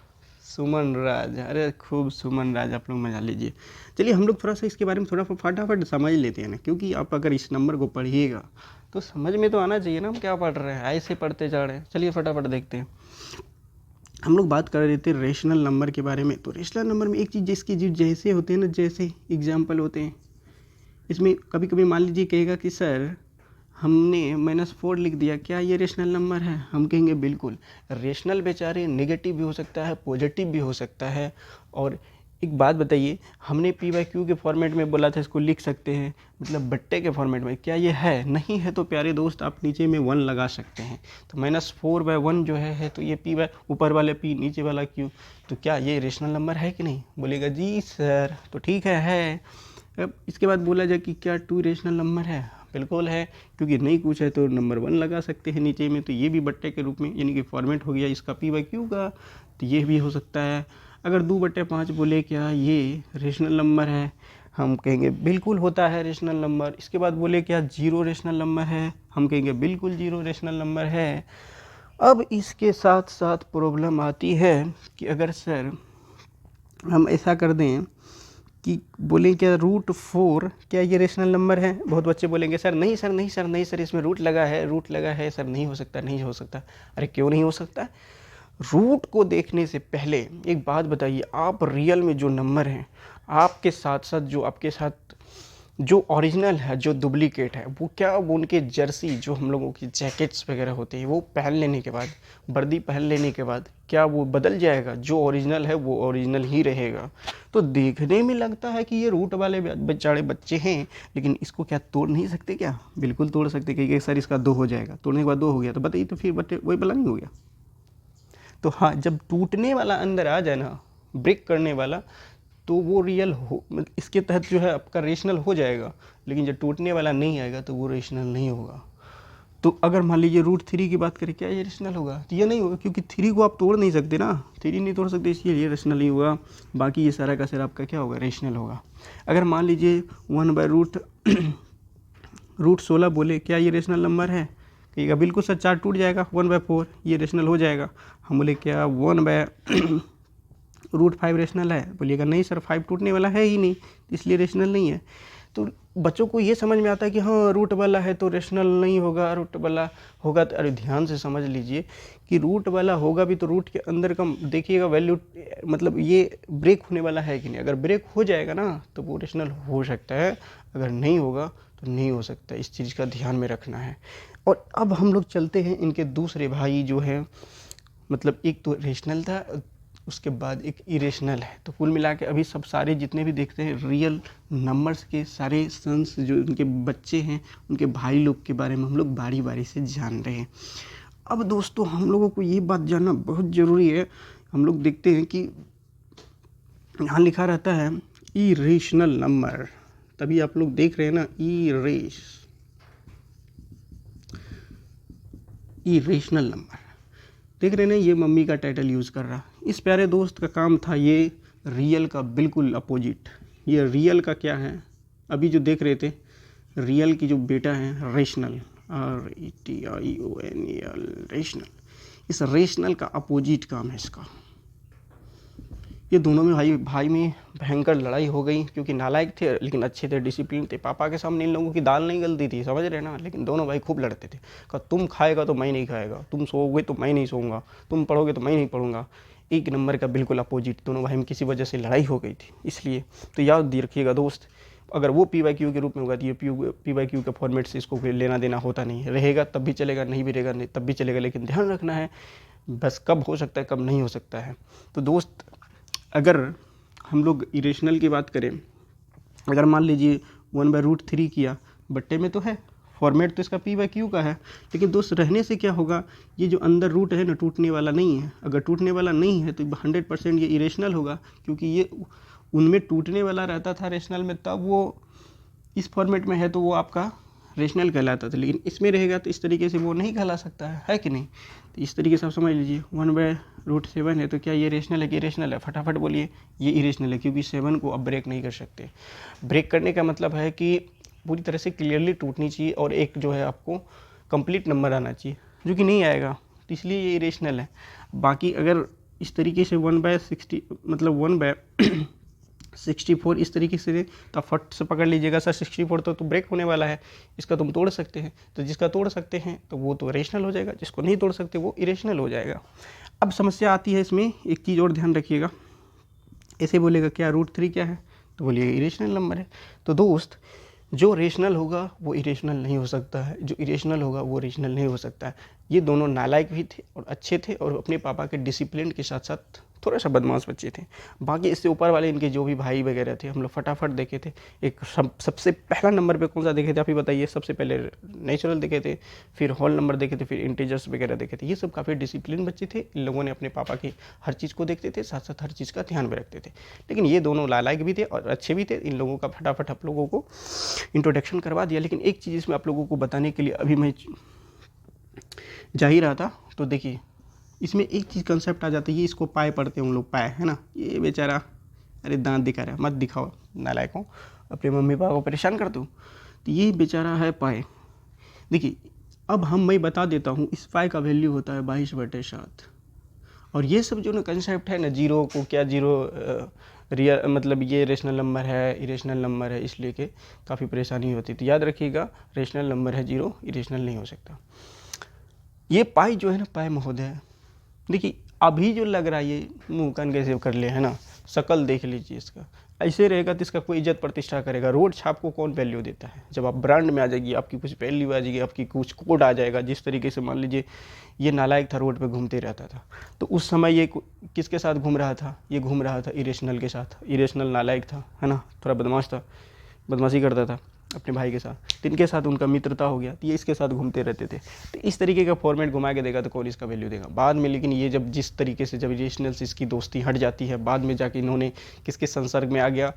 सुमन राज, अरे खूब सुमन राज, आप लोग मजा लीजिए। चलिए हम लोग थोड़ा सा इसके बारे में थोड़ा फटाफट समझ लेते हैं ना, क्योंकि आप अगर इस नंबर को पढ़िएगा तो समझ में तो आना चाहिए ना हम क्या पढ़ रहे हैं, ऐसे पढ़ते जा रहे हैं। चलिए फटाफट देखते हैं। हम लोग बात कर रहे थे रेशनल नंबर के बारे में। तो रेशनल नंबर में एक चीज़, जिसकी जो जैसे होते हैं ना, जैसे एग्जाम्पल होते हैं, इसमें कभी कभी मान लीजिए कहेगा कि सर हमने -4 लिख दिया, क्या ये रेशनल नंबर है? हम कहेंगे बिल्कुल। रेशनल बेचारे नेगेटिव भी हो सकता है, पॉजिटिव भी हो सकता है। और एक बात बताइए, हमने P/Q के फॉर्मेट में बोला था इसको लिख सकते हैं, मतलब बट्टे के फॉर्मेट में, क्या ये है? नहीं है तो प्यारे दोस्त आप नीचे में 1 लगा सकते हैं। तो -4/1 जो है तो ये P ऊपर वाले P नीचे वाला Q, तो क्या ये रेशनल नंबर है कि नहीं? बोलेगा जी सर, तो ठीक है। अब इसके बाद बोला जाए कि क्या 2 रेशनल नंबर है? बिल्कुल है, क्योंकि नहीं कुछ है तो नंबर 1 लगा सकते हैं नीचे में, तो ये भी बट्टे के रूप में, यानी कि फॉर्मेट हो गया इसका P/Q का, तो ये भी हो सकता है। अगर 2/5 बोले क्या ये रेशनल नंबर है? हम कहेंगे बिल्कुल होता है रेशनल नंबर। इसके बाद बोले क्या 0 रेशनल नंबर है? हम कहेंगे बिल्कुल 0 रेशनल नंबर है। अब इसके साथ साथ प्रॉब्लम आती है कि अगर सर हम ऐसा कर दें कि बोलें क्या √4 क्या ये रेशनल नंबर है? बहुत बच्चे बोलेंगे सर नहीं सर, नहीं सर, नहीं सर, इसमें रूट लगा है सर, नहीं हो सकता, नहीं हो सकता। अरे क्यों नहीं हो सकता? रूट को देखने से पहले एक बात बताइए, आप रियल में जो नंबर हैं, आपके साथ साथ जो आपके साथ जो ओरिजिनल है, जो डुप्लीकेट है, वो क्या वो उनके जर्सी, जो हम लोगों की जैकेट्स वगैरह होते हैं, वो पहन लेने के बाद, वर्दी पहन लेने के बाद क्या वो बदल जाएगा? जो ओरिजिनल है वो ओरिजिनल ही रहेगा। तो देखने में लगता है कि ये रूट वाले बेचारे बच्चे हैं, लेकिन इसको क्या तोड़ नहीं सकते क्या? बिल्कुल तोड़ सकते, कि सर इसका 2 हो जाएगा, तोड़ने के बाद 2 हो गया, तो बताइए तो फिर बच्चे वही भला नहीं हो गया? तो हाँ, जब टूटने वाला अंदर आ जाए ना, ब्रेक करने वाला, तो वो रियल हो, इसके तहत जो है आपका रेशनल हो जाएगा। लेकिन जब टूटने वाला नहीं आएगा तो वो रेशनल नहीं होगा। तो अगर मान लीजिए √3 की बात करें, क्या ये रेशनल होगा? तो ये नहीं होगा, क्योंकि 3 को आप तोड़ नहीं सकते ना, 3 नहीं तोड़ सकते, इसलिए ये रेशनल नहीं होगा। बाकी ये सारा का सारा आपका क्या होगा? रेशनल होगा। अगर मान लीजिए 1/√16 बोले, क्या ये रेशनल नंबर है? कहिएगा बिल्कुल सर, 4 टूट जाएगा, 1/4 ये रेशनल हो जाएगा। हम बोले क्या √5 रेशनल है, बोलिएगा नहीं सर 5 टूटने वाला है ही नहीं, इसलिए रेशनल नहीं है। तो बच्चों को ये समझ में आता है कि हाँ रूट वाला है तो रेशनल नहीं होगा, रूट वाला होगा तो, अरे ध्यान से समझ लीजिए कि रूट वाला होगा भी तो रूट के अंदर का देखिएगा वैल्यू, मतलब ये ब्रेक होने वाला है कि नहीं। अगर ब्रेक हो जाएगा ना तो वो रेशनल हो सकता है, अगर नहीं होगा तो नहीं हो सकता। इस चीज़ का ध्यान में रखना है। और अब हम लोग चलते हैं इनके दूसरे भाई जो हैं, मतलब एक तो रेशनल था, उसके बाद एक इरेशनल है। तो कुल मिला के अभी सब सारे जितने भी देखते हैं रियल नंबर्स के सारे सन्स जो उनके बच्चे हैं, उनके भाई लोग के बारे में हम लोग बारी बारी से जान रहे हैं। अब दोस्तों हम लोगों को ये बात जानना बहुत ज़रूरी है। हम लोग देखते हैं कि यहाँ लिखा रहता है इरेशनल नंबर, तभी आप लोग देख रहे हैं ना इरेशनल नंबर देख रहे हैं ना, ये मम्मी का टाइटल यूज़ कर रहा। इस प्यारे दोस्त का काम था ये रियल का बिल्कुल अपोजिट। ये रियल का क्या है, अभी जो देख रहे थे रियल की जो बेटा है रेशनल, RETIONAL रेशनल, इस रेशनल का अपोजिट काम है इसका। ये दोनों में भाई में भयंकर लड़ाई हो गई, क्योंकि नालायक थे लेकिन अच्छे थे, डिसिप्लिन थे। पापा के सामने इन लोगों की दाल नहीं गलती थी, समझ रहे ना। लेकिन दोनों भाई खूब लड़ते थे, कहा तुम खाएगा तो मैं नहीं खाएगा, तुम सोओगे तो मैं नहीं सोऊंगा, तुम पढ़ोगे तो मैं नहीं पढ़ूंगा। एक नंबर का बिल्कुल अपोजिट, दोनों भाई में किसी वजह से लड़ाई हो गई थी। इसलिए तो याद रखिएगा दोस्त, अगर वो PYQ के रूप में होगा तो ये PYQ के फॉर्मेट से इसको लेना देना होता नहीं है। रहेगा तब भी चलेगा, नहीं भी रहेगा तब भी चलेगा, लेकिन ध्यान रखना है बस कब हो सकता है कब नहीं हो सकता है। तो दोस्त अगर हम लोग इरेशनल की बात करें, अगर मान लीजिए 1/√3 किया, बट्टे में तो है, फॉर्मेट तो इसका PYQ का है, लेकिन दोस्त रहने से क्या होगा, ये जो अंदर रूट है ना टूटने वाला नहीं है। अगर टूटने वाला नहीं है तो 100% ये इरेशनल होगा, क्योंकि ये उनमें टूटने वाला रहता था रेशनल में, तब वो इस फॉर्मेट में है तो वो आपका रेशनल कहलाता था। लेकिन इसमें रहेगा तो इस तरीके से वो नहीं कहला सकता है कि नहीं। तो इस तरीके से आप समझ लीजिए 1/√7 है तो क्या ये रेशनल है कि इरेशनल है, फटाफट बोलिए ये इरेशनल है, क्योंकि 7 को अब ब्रेक नहीं कर सकते। ब्रेक करने का मतलब है कि पूरी तरह से क्लियरली टूटनी चाहिए और एक जो है आपको कंप्लीट नंबर आना चाहिए, जो कि नहीं आएगा, तो इसलिए ये इरेशनल है। बाकी अगर इस तरीके से 1/60 मतलब 1/64 इस तरीके से, तो आप फट से पकड़ लीजिएगा सर 64 तो ब्रेक होने वाला है, इसका तुम तोड़ सकते हैं। तो जिसका तोड़ सकते हैं तो वो तो रेशनल हो जाएगा, जिसको नहीं तोड़ सकते वो इरेशनल हो जाएगा। अब समस्या आती है इसमें, एक चीज़ और ध्यान रखिएगा। ऐसे बोलेगा क्या √3 क्या है, तो बोलिएगा इरेशनल नंबर है। तो दोस्त जो रेशनल होगा वो इरेशनल नहीं हो सकता है, जो इरेशनल होगा वो रेशनल नहीं हो सकता है। ये दोनों नालायक भी थे और अच्छे थे, और अपने पापा के डिसिप्लिन के साथ साथ थोड़ा सा बदमाश बच्चे थे। बाकी इससे ऊपर वाले इनके जो भी भाई वगैरह थे हम लोग फटाफट देखे थे। एक सबसे पहला नंबर पे कौन सा देखे थे आप ही बताइए। सबसे पहले नेचुरल देखे थे, फिर होल नंबर देखे थे, फिर इंटीजर्स वगैरह देखे थे। ये सब काफ़ी डिसिप्लिन बच्चे थे। इन लोगों ने अपने पापा की हर चीज़ को देखते थे, साथ साथ हर चीज़ का ध्यान भी रखते थे। लेकिन ये दोनों नालायक भी थे और अच्छे भी थे। इन लोगों का फटाफट आप लोगों को इंट्रोडक्शन करवा दिया। लेकिन एक चीज़ इसमें आप लोगों को बताने के लिए अभी मैं जा ही रहा था, तो देखिए इसमें एक चीज़ कंसेप्ट आ जाता है। ये इसको पाए पढ़ते हैं हम लोग, पाए है ना। ये बेचारा, अरे दांत दिखा रहा है, मत दिखाओ नालायकों, अपने मम्मी पापा को परेशान कर दूँ। तो ये बेचारा है पाए। देखिए अब मैं बता देता हूँ, इस पाए का वैल्यू होता है 22/7। और ये सब जो ना कंसेप्ट है ना, जीरो को क्या जीरो रियल मतलब ये रेशनल नंबर है, इरेशनल नंबर है, इसलिए कि काफ़ी परेशानी होती है। तो याद रखिएगा रेशनल नंबर है जीरो, इरेशनल नहीं हो सकता। ये पाई जो है ना, पाई महोदय, देखिए अभी जो लग रहा है ये मुँह कान कैसे कर ले है ना, शकल देख लीजिए इसका। ऐसे रहेगा तो इसका कोई इज्जत प्रतिष्ठा करेगा। रोड छाप को कौन वैल्यू देता है। जब आप ब्रांड में आ जाएगी, आपकी कुछ वैल्यू आ जाएगी, आपकी कुछ कोड आ जाएगा। जिस तरीके से मान लीजिए ये नालायक था, रोड पे घूमते रहता था, तो उस समय ये किसके साथ घूम रहा था, ये घूम रहा था इरेशनल के साथ। इरेशनल नालायक था, है ना, थोड़ा बदमाश था, बदमाशी करता था अपने भाई के साथ। तो इनके साथ उनका मित्रता हो गया, तो ये इसके साथ घूमते रहते थे। तो इस तरीके का फॉर्मेट घुमा के देगा तो कौन इसका वैल्यू देगा बाद में। लेकिन ये जब जिस तरीके से जब रेशनल से इसकी दोस्ती हट जाती है, बाद में जाके इन्होंने किसके संसर्ग में आ गया,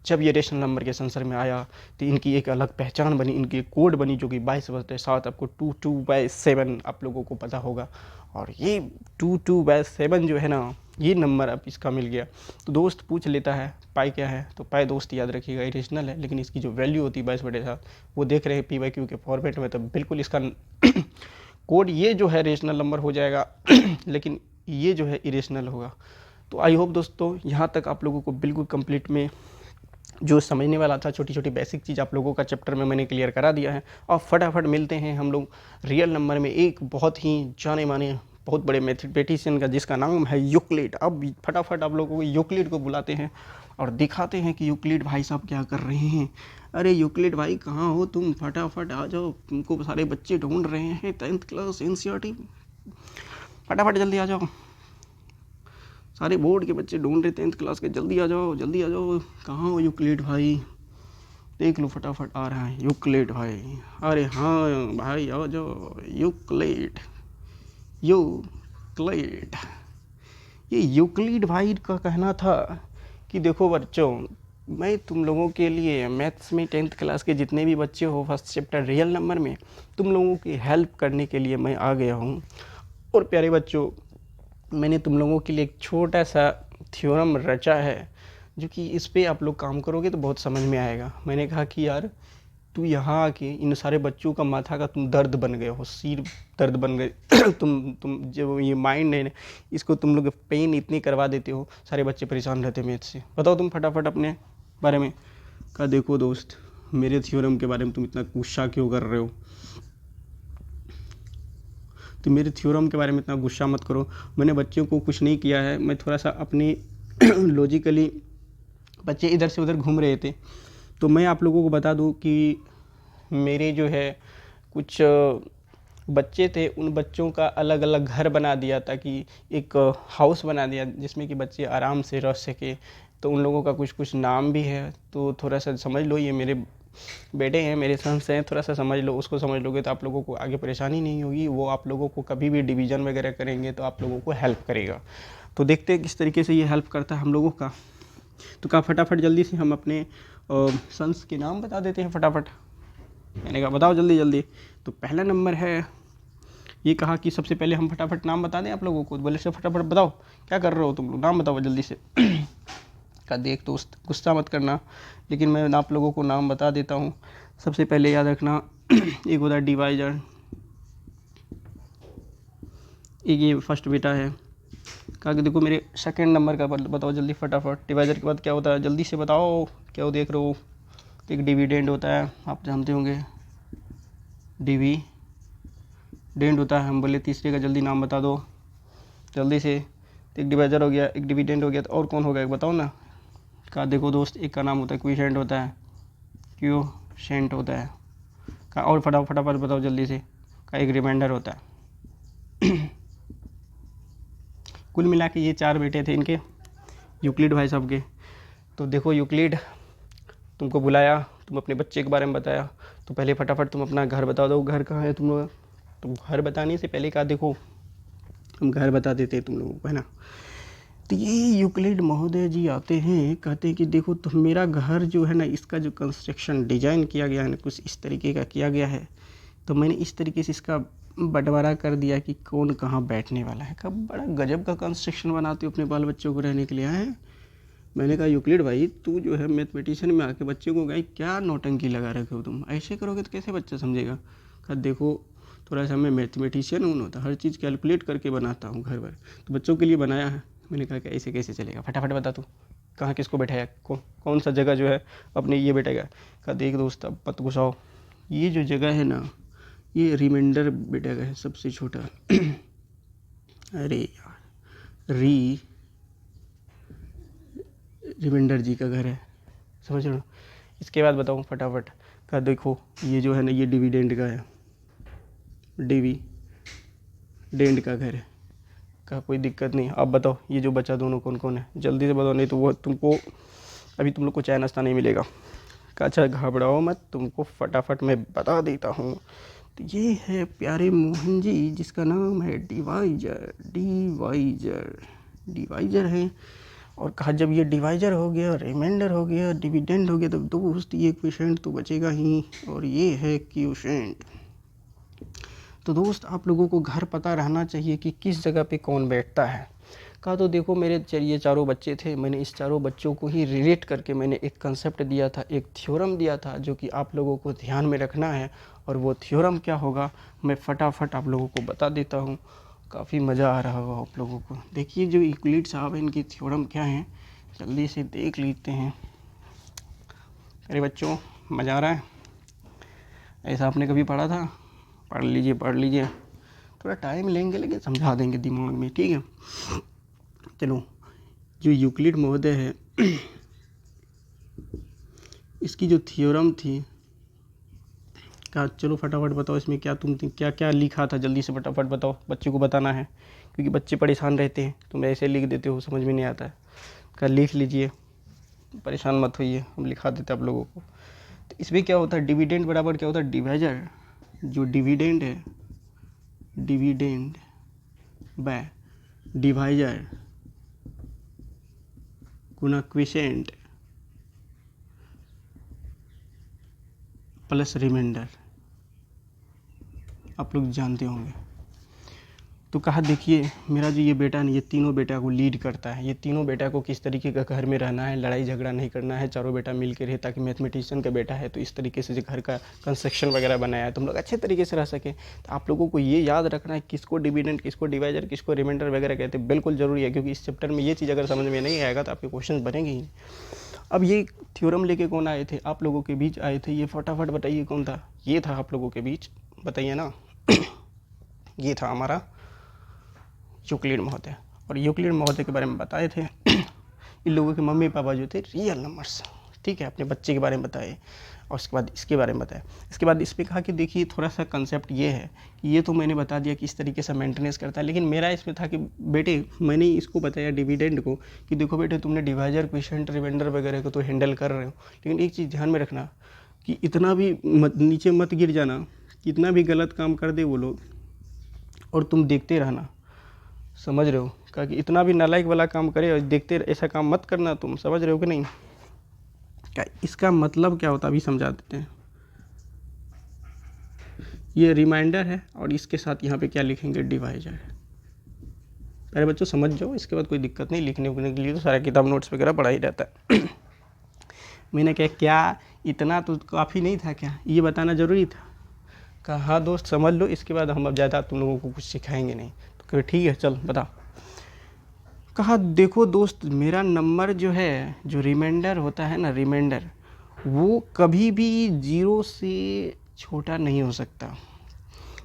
जब ये रेशनल नंबर के संसर्ग में आया तो इनकी एक अलग पहचान बनी, इनकी कोड बनी, जो कि 22/7 आपको 22/7 आप लोगों को पता होगा। और ये 22/7 जो है ना, ये नंबर अब इसका मिल गया। तो दोस्त पूछ लेता है पाई क्या है, तो पाई दोस्त याद रखिएगा इरेशनल है, लेकिन इसकी जो वैल्यू होती है 22/7 वो देख रहे हैं PYQ के फॉर्मेट में, तो बिल्कुल इसका कोड ये जो है रेशनल नंबर हो जाएगा लेकिन ये जो है इरेशनल होगा। तो आई होप दोस्तों यहाँ तक आप लोगों को बिल्कुल कंप्लीट में जो समझने वाला था, छोटी छोटी बेसिक चीज़ आप लोगों का चैप्टर में मैंने क्लियर करा दिया है। और फटाफट मिलते हैं हम लोग रियल नंबर में एक बहुत ही जाने माने बहुत बड़े मैथमेटिशियन का जिसका नाम है यूक्लिड। अब फटाफट आप लोगों को यूक्लिड को बुलाते हैं और दिखाते हैं कि यूक्लिड भाई साहब क्या कर रहे हैं। अरे यूक्लिड भाई कहाँ हो तुम, फटाफट आ जाओ, तुमको सारे बच्चे ढूंढ रहे हैं। 10th क्लास एनसीईआरटी, फटाफट जल्दी आ जाओ, सारे बोर्ड के बच्चे ढूंढ रहे 10th क्लास के, जल्दी आ जाओ, जल्दी आ जाओ। कहाँ हो यूक्लिड भाई, देख लो फटाफट आ रहा है यूक्लिड भाई। अरे हाँ भाई आ जाओ, यूक्लिड यूक्लिड। ये यूक्लिड भाई का कहना था कि देखो बच्चों, मैं तुम लोगों के लिए मैथ्स में 10th क्लास के जितने भी बच्चे हो फर्स्ट चैप्टर रियल नंबर में, तुम लोगों की हेल्प करने के लिए मैं आ गया हूँ। और प्यारे बच्चों, मैंने तुम लोगों के लिए एक छोटा सा थ्योरम रचा है जो कि इस पे आप लोग काम करोगे तो बहुत समझ में आएगा। मैंने कहा कि यार तू यहाँ आके इन सारे बच्चों का माथा का तुम दर्द बन गए हो, सिर दर्द बन गए तुम जो ये माइंड है इसको तुम लोग पेन इतनी करवा देते हो, सारे बच्चे परेशान रहते मैथ से। बताओ तुम फटाफट अपने बारे में। कहा देखो दोस्त, मेरे थ्योरम के बारे में तुम इतना गुस्सा क्यों कर रहे हो, तो मेरे थ्योरम के बारे में इतना गुस्सा मत करो। मैंने बच्चों को कुछ नहीं किया है, मैं थोड़ा सा अपनी लॉजिकली, बच्चे इधर से उधर घूम रहे थे तो मैं आप लोगों को बता दूं कि मेरे जो है कुछ बच्चे थे, उन बच्चों का अलग अलग घर बना दिया ताकि एक हाउस बना दिया जिसमें कि बच्चे आराम से रह सके। तो उन लोगों का कुछ कुछ नाम भी है, तो थोड़ा सा समझ लो, ये मेरे बेटे हैं, मेरे सन्स हैं, थोड़ा सा समझ लो। उसको समझ लोगे तो आप लोगों को आगे परेशानी नहीं होगी। वो आप लोगों को कभी भी डिवीज़न वगैरह करेंगे तो आप लोगों को हेल्प करेगा। तो देखते हैं किस तरीके से ये हेल्प करता है हम लोगों का। तो कहा फटाफट जल्दी से हम अपने सन्स के नाम बता देते हैं फटाफट। मैंने कहा बताओ जल्दी जल्दी। तो पहला नंबर है, ये कहा कि सबसे पहले हम फटाफट नाम बता दें आप लोगों को। बोले से फटाफट बताओ क्या कर रहे हो तुम लोग, नाम बताओ जल्दी से। का देख दोस्त, गुस्सा मत करना, लेकिन मैं आप लोगों को नाम बता देता हूँ। सबसे पहले याद रखना एक होता है डिवाइजर, एक ये फर्स्ट बेटा है। कहा कि देखो मेरे सेकंड नंबर का बताओ जल्दी फटाफट। डिवाइजर के बाद क्या होता है जल्दी से बताओ, क्या वो देख रहे हो। एक डिविडेंड होता है, आप जानते होंगे डिविडेंड होता है। हम बोले तीसरे का जल्दी नाम बता दो जल्दी से। तो एक डिवाइजर हो गया, एक डिविडेंड हो गया, तो और कौन होगा एक बताओ ना। कहा देखो दोस्त, एक का नाम होता है क्विशेंट होता है, क्विशेंट होता है। कहा और फटाफट बताओ जल्दी से। का एक रिमाइंडर होता है। कुल मिला के ये 4 बेटे थे इनके, यूक्लिड भाई साहब के। तो देखो यूक्लिड, तुमको बुलाया, तुम अपने बच्चे के बारे में बताया, तो पहले फटाफट तुम अपना घर बता दो। घर कहाँ है तुम लोग। तो घर बताने से पहले कहा देखो हम घर बता देते हैं तुम लोगों को, है ना। तो ये यूक्लिड महोदय जी आते हैं, कहते हैं कि देखो तो मेरा घर जो है ना, इसका जो कंस्ट्रक्शन डिजाइन किया गया है ना, कुछ इस तरीके का किया गया है। तो मैंने इस तरीके से इसका बंटवारा कर दिया कि कौन कहाँ बैठने वाला है। कब बड़ा गजब का कंस्ट्रक्शन बनाते हो अपने बाल बच्चों को रहने के लिए है। मैंने कहा यूक्लिड भाई, तू जो है मैथमेटिशियन में आके बच्चे को गाय क्या नौटंकी लगा रखे हो तुम, ऐसे करोगे तो कैसे बच्चा समझेगा। कहा देखो थोड़ा सा मैं मैथमेटिशियन हूँ ना, तो हर चीज़ कैलकुलेट करके बनाता हूँ घर पर, तो बच्चों के लिए बनाया है। मैंने कहा कि ऐसे कैसे चलेगा, फटाफट बता तू कहाँ किसको बैठाया, कौन सा जगह जो है अपने ये बैठेगा। कहा देख दोस्त अब मत घुसाओ, ये जो जगह है ना ये रिमाइंडर बैठेगा है सबसे छोटा। अरे यार रिमाइंडर जी का घर है, समझ लो। इसके बाद बताऊँ फटाफट। कहा देखो ये जो है ना ये डिविडेंड का है, डिविडेंड का घर है। कहा कोई दिक्कत नहीं, आप बताओ ये जो बचा दोनों कौन कौन है, जल्दी से बताओ नहीं तो वो तुमको अभी तुम लोग को चाय नाश्ता नहीं मिलेगा। कहा अच्छा घबराओ मत, तुमको फटाफट मैं बता देता हूँ। तो ये है प्यारे मोहन जी, जिसका नाम है डिवाइजर है। और कहा जब ये डिवाइजर हो गया, रिमाइंडर हो गया, डिविडेंड हो गया, तब दोस्त ये क्वोशेंट तो बचेगा ही, और ये है क्वोशेंट। तो दोस्त आप लोगों को घर पता रहना चाहिए कि किस जगह पे कौन बैठता है। कहा तो देखो मेरे ये 4 बच्चे थे, मैंने इस 4 बच्चों को ही रिलेट करके मैंने एक कंसेप्ट दिया था, एक थ्योरम दिया था जो कि आप लोगों को ध्यान में रखना है। और वो थ्योरम क्या होगा मैं फटाफट आप लोगों को बता देता हूँ। काफ़ी मज़ा आ रहा होगा आप लोगों को। देखिए जो यूक्लिड साहब हैं इनकी थ्योरम क्या है, जल्दी से देख लेते हैं। अरे बच्चों मज़ा आ रहा है? ऐसा आपने कभी पढ़ा था? पढ़ लीजिए पढ़ लीजिए, थोड़ा टाइम लेंगे लेकिन समझा देंगे दिमाग में, ठीक है। चलो जो यूक्लिड महोदय है इसकी जो थ्योरम थी का, चलो फटाफट बताओ इसमें क्या क्या क्या लिखा था, जल्दी से फटाफट बताओ, बच्चे को बताना है क्योंकि बच्चे परेशान रहते हैं, तुम ऐसे लिख देते हो समझ में नहीं आता है। का लिख लीजिए, परेशान मत होइए, हम लिखा देते हैं आप लोगों को। तो इसमें क्या होता है, डिविडेंड बराबर क्या होता है, डिवाइजर, जो डिविडेंड है डिविडेंड बाय डिवाइजर गुना क्विसेंट प्लस रिमाइंडर, आप लोग जानते होंगे। तो कहा देखिए मेरा जो ये बेटा है ये तीनों बेटा को लीड करता है, ये तीनों बेटा को किस तरीके का घर में रहना है, लड़ाई झगड़ा नहीं करना है, चारों बेटा मिल के रहे, ताकि मैथमेटिशियन का बेटा है तो इस तरीके से जो घर का कंस्ट्रक्शन वगैरह बनाया है तो हम लोग अच्छे तरीके से रह सकें। तो आप लोगों को ये याद रखना है किसको डिविडेंड, किसको डिवाइजर, किसको रिमाइंडर वगैरह कहते हैं, बिल्कुल ज़रूरी है, क्योंकि इस चैप्टर में ये चीज़ अगर समझ में नहीं आएगा तो आपके क्वेश्चन बनेंगे ही। अब ये थ्योरम लेके कौन आए थे, आप लोगों के बीच आए थे, ये फटाफट बताइए कौन था, ये था आप लोगों के बीच, बताइए ना। ये था हमारा यूक्लिड महोदय, और यूक्लिड महोदय के बारे में बताए थे इन लोगों के मम्मी पापा जो थे रियल नंबर्स, ठीक है, अपने बच्चे के बारे में बताए, और उसके बाद इसके बारे में बताया। इसके बाद इस पर कहा कि देखिए थोड़ा सा कंसेप्ट ये है कि ये तो मैंने बता दिया कि इस तरीके से मेंटेनेंस करता है, लेकिन मेरा इसमें था कि बेटे मैंने इसको बताया डिविडेंड को कि देखो बेटे तुमने डिवाइजर क्विसेंट रिमाइंडर वगैरह को तो हैंडल कर रहे हो, लेकिन एक चीज़ ध्यान में रखना कि इतना भी नीचे मत गिर जाना, कितना भी गलत काम कर दे वो लोग और तुम देखते रहना, समझ रहे हो, कहा कि इतना भी नालायक वाला काम करे और देखते ऐसा काम मत करना, तुम समझ रहे हो कि नहीं। क्या इसका मतलब क्या होता है अभी समझा देते हैं। ये रिमाइंडर है और इसके साथ यहाँ पे क्या लिखेंगे, डिवाइजर। पहले बच्चों समझ जाओ, इसके बाद कोई दिक्कत नहीं, लिखने उखने के लिए तो सारा किताब नोट्स वगैरह पढ़ा ही रहता है। मैंने कहा क्या इतना तो काफ़ी नहीं था क्या, ये बताना ज़रूरी था। कहा हाँ दोस्त समझ लो, इसके बाद हम अब ज़्यादा तुम लोगों को कुछ सिखाएंगे नहीं। तो कहा ठीक है चल बता। कहा देखो दोस्त मेरा नंबर जो है, जो रिमाइंडर होता है ना, रिमाइंडर वो कभी भी 0 से छोटा नहीं हो सकता,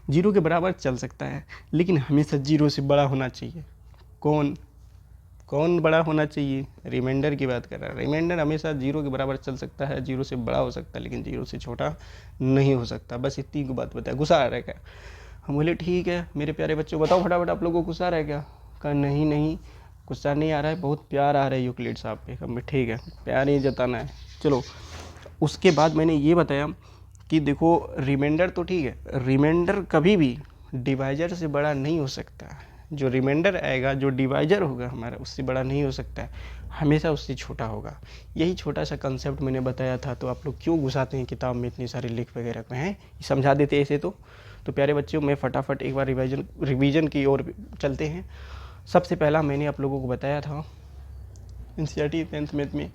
0 के बराबर चल सकता है, लेकिन हमेशा 0 से बड़ा होना चाहिए। कौन कौन बड़ा होना चाहिए, रिमाइंडर की बात कर रहा है। रिमाइंडर हमेशा 0 के बराबर चल सकता है, 0 से बड़ा हो सकता है, लेकिन 0 से छोटा नहीं हो सकता। बस इतनी को बात बताया। गुस्सा आ रहा है क्या? हम बोले ठीक है मेरे प्यारे बच्चों बताओ फटाफट, आप लोगों को गुस्सा आ रहा है क्या? कहा नहीं नहीं गुस्सा नहीं आ रहा है, बहुत प्यार आ रहा है यूक्लिड साहब पे। कहा ठीक है प्यार ही जताना है। चलो उसके बाद मैंने ये बताया कि देखो रिमाइंडर तो ठीक है, रिमाइंडर कभी भी डिवाइजर से बड़ा नहीं हो सकता। जो रिमाइंडर आएगा, जो डिवाइजर होगा हमारा, उससे बड़ा नहीं हो सकता है, हमेशा उससे छोटा होगा। यही छोटा सा कंसेप्ट मैंने बताया था। तो आप लोग क्यों घुसाते हैं किताब में इतनी सारी लिख वगैरह को, हैं समझा देते ऐसे। तो प्यारे बच्चों मैं फटाफट एक बार रिवीजन की ओर चलते हैं। सबसे पहला मैंने आप लोगों को बताया था एनसीईआरटी 10th मैथ में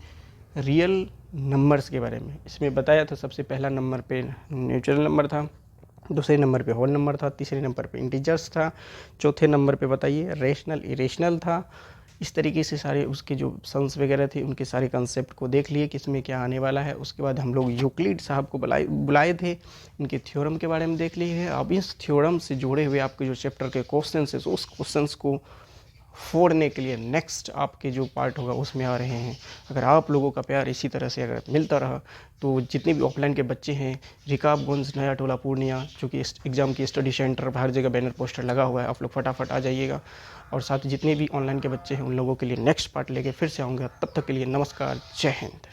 रियल नंबर्स के बारे में। इसमें बताया था सबसे पहला नंबर पे नेचुरल नंबर था, दूसरे नंबर पे होल नंबर था, तीसरे नंबर पे इंटीजर्स था, चौथे नंबर पे बताइए रेशनल इरेशनल था। इस तरीके से सारे उसके जो सन्स वगैरह थे उनके सारे कंसेप्ट को देख लिए किसमें क्या आने वाला है। उसके बाद हम लोग यूक्लिड साहब को बुलाए थे, इनके थ्योरम के बारे में देख लिए है। अब इस थ्योरम से जुड़े हुए आपके जो चैप्टर के क्वेश्चन है उस क्वेश्चंस को फोड़ने के लिए नेक्स्ट आपके जो पार्ट होगा उसमें आ रहे हैं। अगर आप लोगों का प्यार इसी तरह से अगर मिलता रहा तो जितने भी ऑफलाइन के बच्चे हैं, रिकाबगंज नया टोला पूर्णिया, जो कि एग्ज़ाम की स्टडी सेंटर हर जगह बैनर पोस्टर लगा हुआ है, आप लोग फटाफट आ जाइएगा। और साथ ही जितने भी ऑनलाइन के बच्चे हैं उन लोगों के लिए नेक्स्ट पार्ट लेके फिर से आऊँगा। तब तक के लिए नमस्कार, जय हिंद।